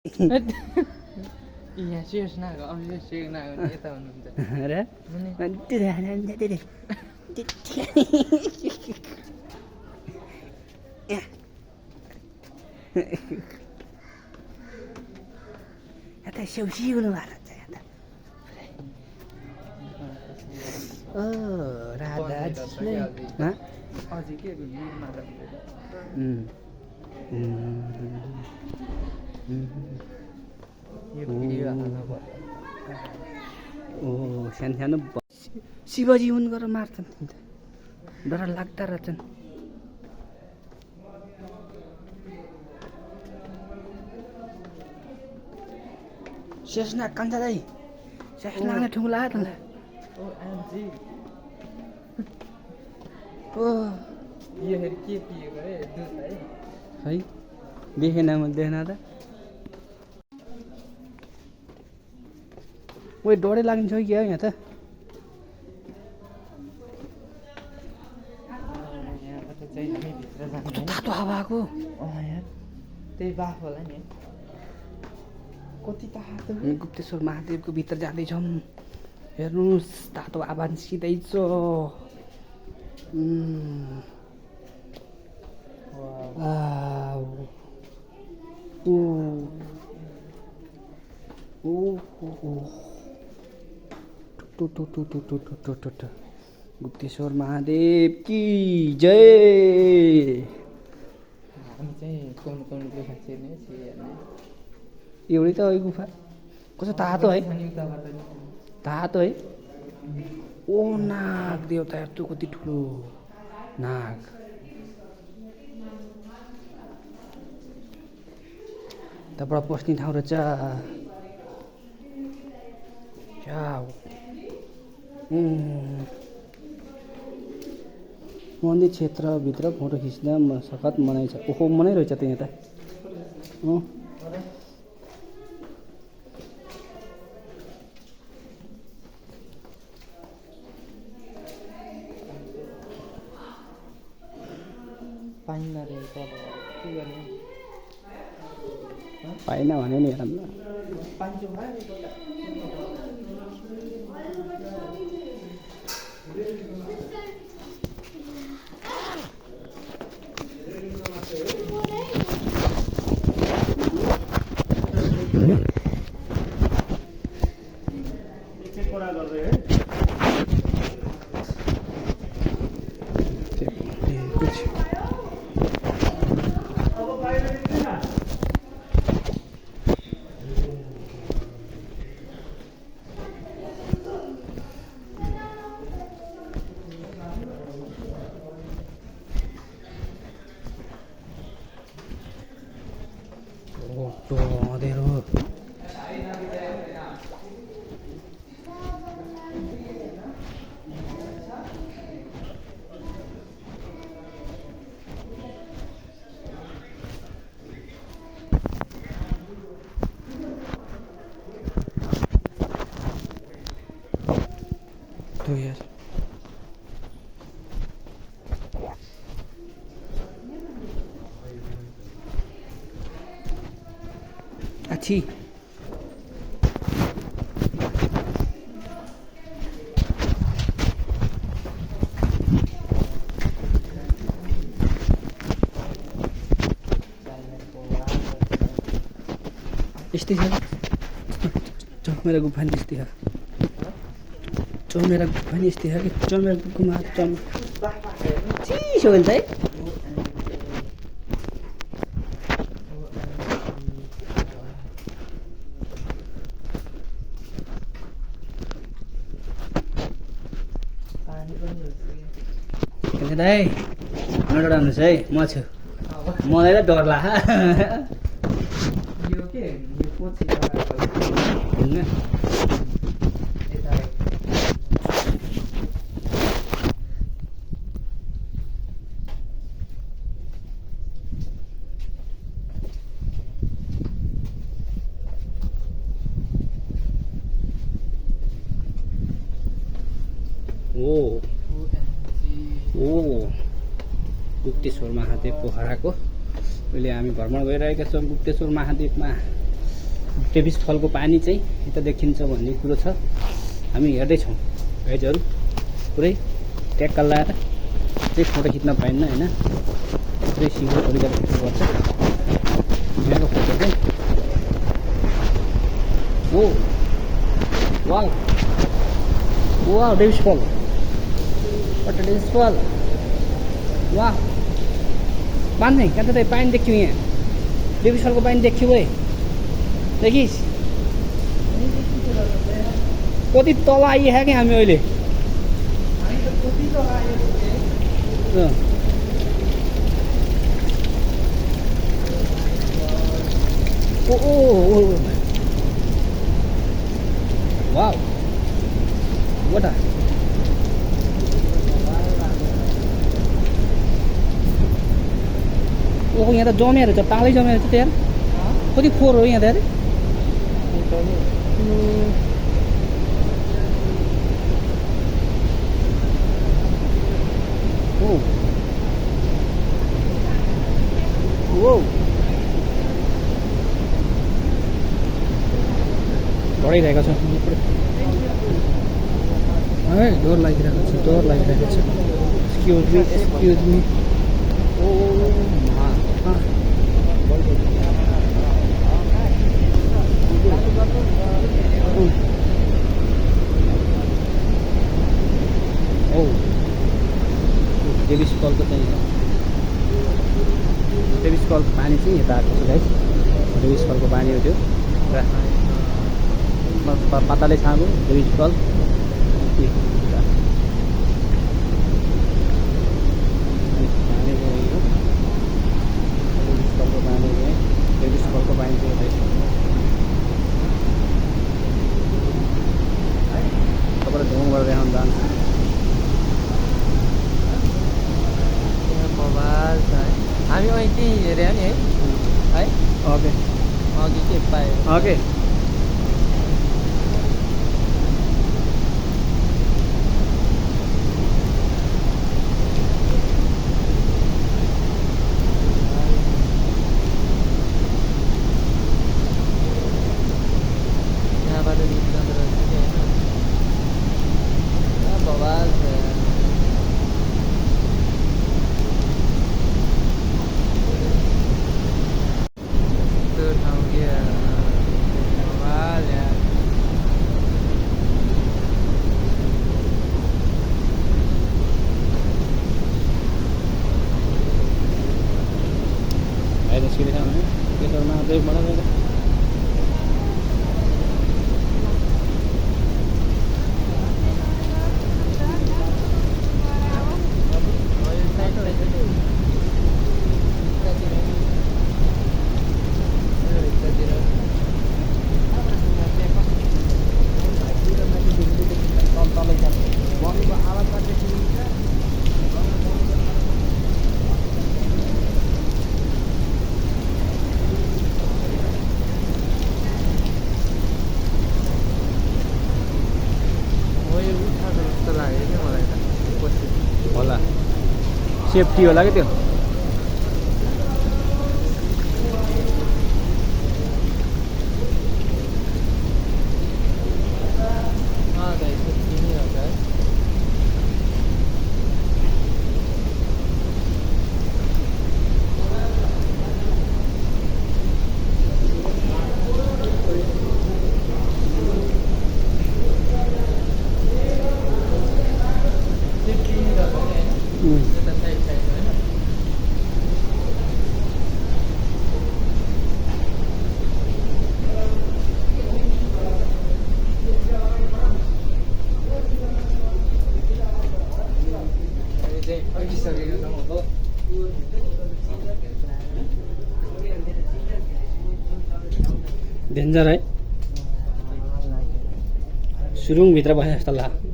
यहाँ शेष नाग अब शेष नाग यता हुनुहुन्छ अरे यता सिउसिउनु भएको छ यता ओ राधाजी अझै के भिडमा त यो भिडियो हाल्नु ओ सानो सानो शिवजी हुन् गरेर मार्छन् डर लाग्दा रहेछन् शेषना कान्छा दाइ शेषनागले ठुङ्गो लाग्यो त ओ एमजी ओ यो हेर के पिएको रे दुध है देखेन मैले देखेन त ओइ डरै लाग्छ कि क्या यहाँ त यहाँबाट चाहिँ हामी भित्र जानु तातो हावाको यार त्यही बाफ होला नि कति तातो गुप्तेश्वर महादेवको भित्र जाँदैछौँ हेर्नुहोस् तातो हावा निस्किँदैछ गुप्तेश्वर महादेव की जय हामी चाहिँ कुन कुन गुफा छिर्ने एउटै त है गुफा कस्तो तातो है तातो है ओ नाग देवता हेर्छु कति ठुलो नाग त्यहाँबाट पस्ने ठाउँ रहेछ मन्दिर क्षेत्रभित्र फोटो खिच्दा सखत मनाइ छ ओहो मनाइ रहेछ त यहाँ त पाएन भने नि हेरौँ अँधेरो तो यार अच्छी यस्तै छ चौमेरा गुफा नि यस्तै छ चौमेरा गुफा नि यस्तै छ कि चौमेरा गुफामा चिसो हुन्छ है दाइ नडराउनुहोस् है म छु मलाई त डर लाग्छ यो के यो पछि ओ गुप्तेश्वर महादेव पोखराको अहिले हामी भ्रमण गरिरहेका छौँ गुप्तेश्वर महादेवमा डेभिस फलको पानी चाहिँ यता देखिन्छ भन्ने कुरो छ। हामी हेर्दैछौँ गाइजहरू, पुरै ट्याक्क लाएर चाहिँ फोटो खिच्न पाइन्न होइन, पुरै सिङ्गो तरिकाले खिच्नुपर्छ। यहाँको फोटो चाहिँ हो वाउ वाउ डेभिस फल, वाट डेभिस फल, वाह बाँध्ने कहाँ त पानी देख्यो, यहाँ डेभिस फलको पानी देख्यो है, देखिस् कति तल आइहाल्यो क्या हामी अहिले। ओ वाउ वाट ओहो, यहाँ त जमेर छ, तालै जमेर छ त्यहाँ। कति फोहोर हो यहाँ त्यहाँ। बढिरहेको छ, डर लागिरहेको छ, डर लागिरहेको छ। एक्सक्युज मी ओ डेभिस फलको चाहिँ डेभिस फलको पानी चाहिँ यता आएको छ गाइस। डेभिस फलको पानी हो त्यो, पाताले छाएको डेभिस फल। डेभिस फलको पानी चाहिँ तपाईँलाई धुम गरेर देखाउन चाहन्छु। हामी अहिले त्यहीँ हेऱ्यो नि है ओके अघि के पायो ओके यहाँबाट निस्कँदो रहेछ कि होइन बवाल छ। होला सेफ्टी होला कि त्यो। डेन्जर है, सुरुङभित्र बसे जस्तो लाग्यो।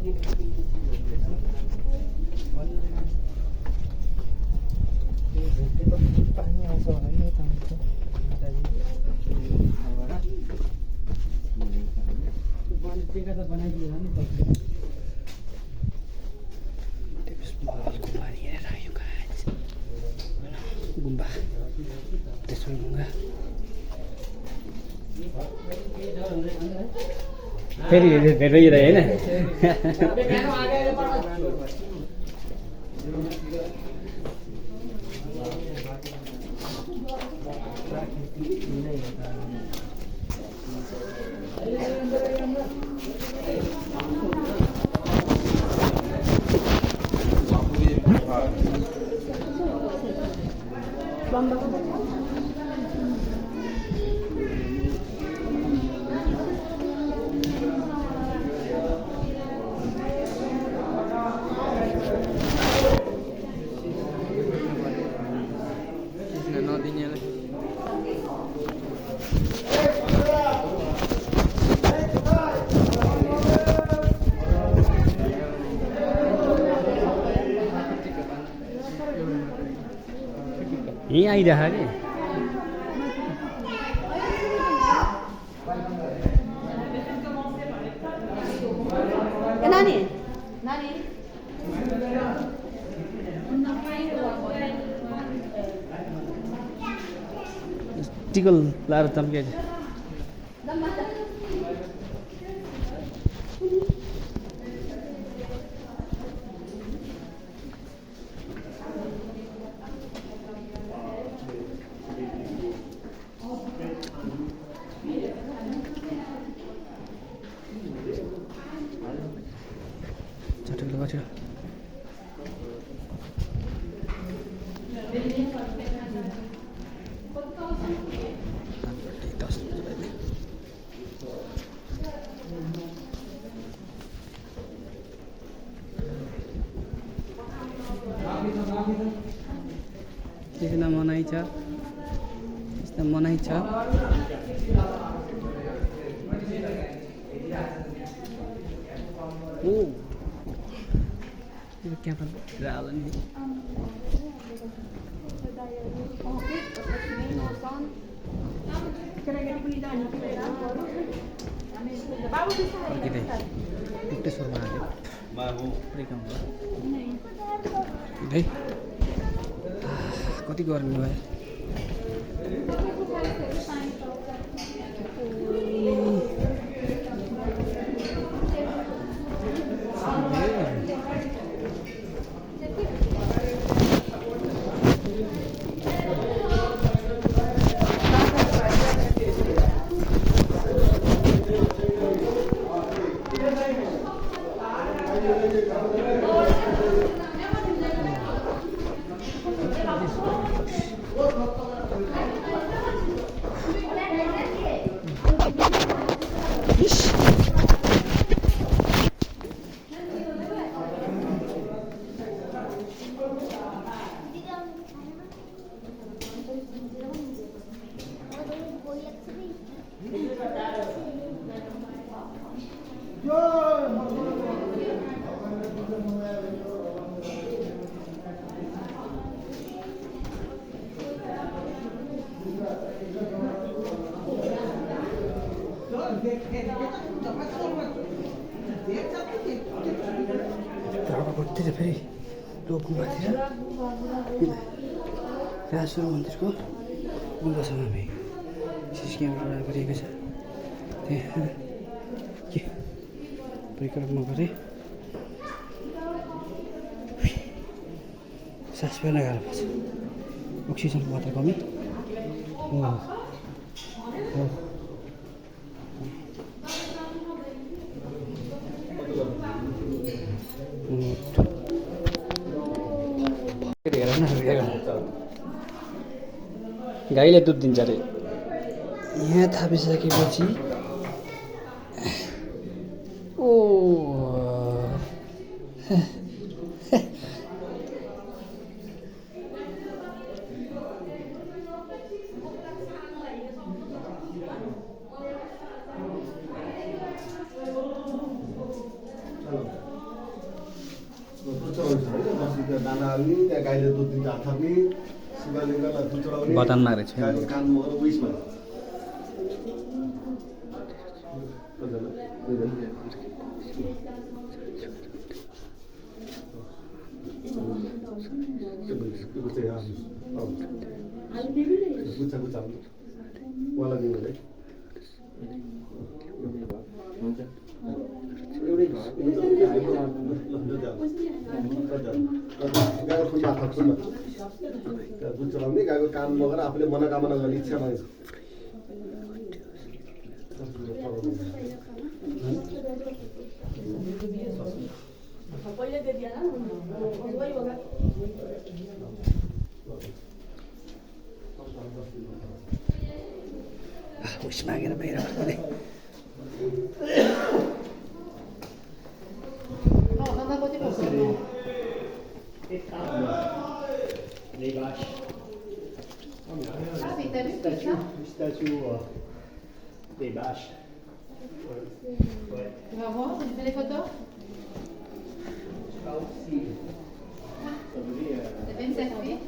गुम्बा त्यसो फेरि भेट भइरह्यो होइन नदिनेलाई यहीँ आइरह कि नानी नानी टिकल लाएर चम्किया चटक लगाउँछ त्यस्तो मनाइ छ त्यस्तो मनाइ छ ओ यो क्यामेरा हाल नि एउटा स्वरमा हाल्यो कति गर्मी भयो त्यही त फेरि गुम्बातिर राजेश्वर मन्दिरको गुम्बासँग हामी सिसी क्यामेरा गरिएको छ त्यहाँ के परिक्रमा गरेँ सास फेर्न गाह्रो पर्छ अक्सिजनको मात्रा कमी गाईले दुध दिन्छ अरे यहाँ थापिसकेपछि ओ बटनमा रहेछ दुध चलाउने गाईको काम नगरेर आफूले मनोकामना गर्ने इच्छा माग्छ उस मागेर बाहिर फर्कने Tu vas voir, tu fais les photos? T'as fait une selfie?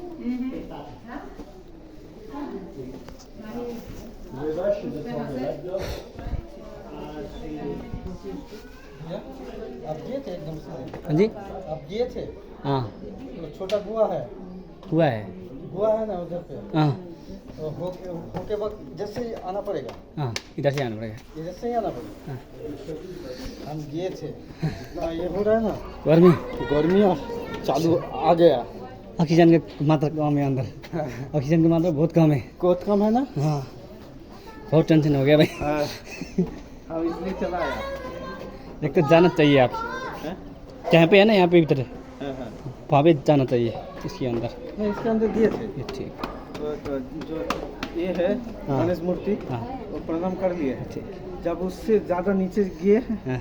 आप गए थे एकदम से? हाँ जी आप गए थे? हाँ वो छोटा गुआ है हुआ है ना उधर पे हाँ तो होके वक्त जैसे ही आना पड़ेगा हाँ इधर से आना पड़ेगा इधर से ही आना पड़ेगा हाँ हम गए थे ये हो रहा है ना गर्मी गर्मी और चालू आ गया ऑक्सीजन की मात्रा कम है अंदर ऑक्सीजन की मात्रा बहुत कम है बहुत कम है ना हाँ बहुत टेंशन हो गया भाई हम इसलिए चला आया एक तो जाना चाहिए आप जहाँ पे है ना यहाँ पे भीतर वहाँ पे जाना चाहिए इसके अंदर नहीं इसके अंदर दिए थे ये ठीक तो जो ये है हाँ। गणेश मूर्ति हाँ वो प्रणाम कर लिए ठीक जब उससे ज़्यादा नीचे गए हाँ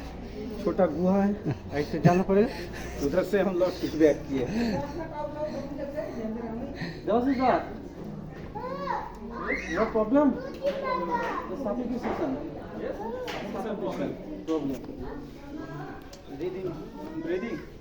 छोटा गुहा है ऐसे जाना पड़ेगा उधर से हम लोग बैक किए जाओ सीधा नो प्रॉब्लम प्रॉब्लम ब्रीदिंग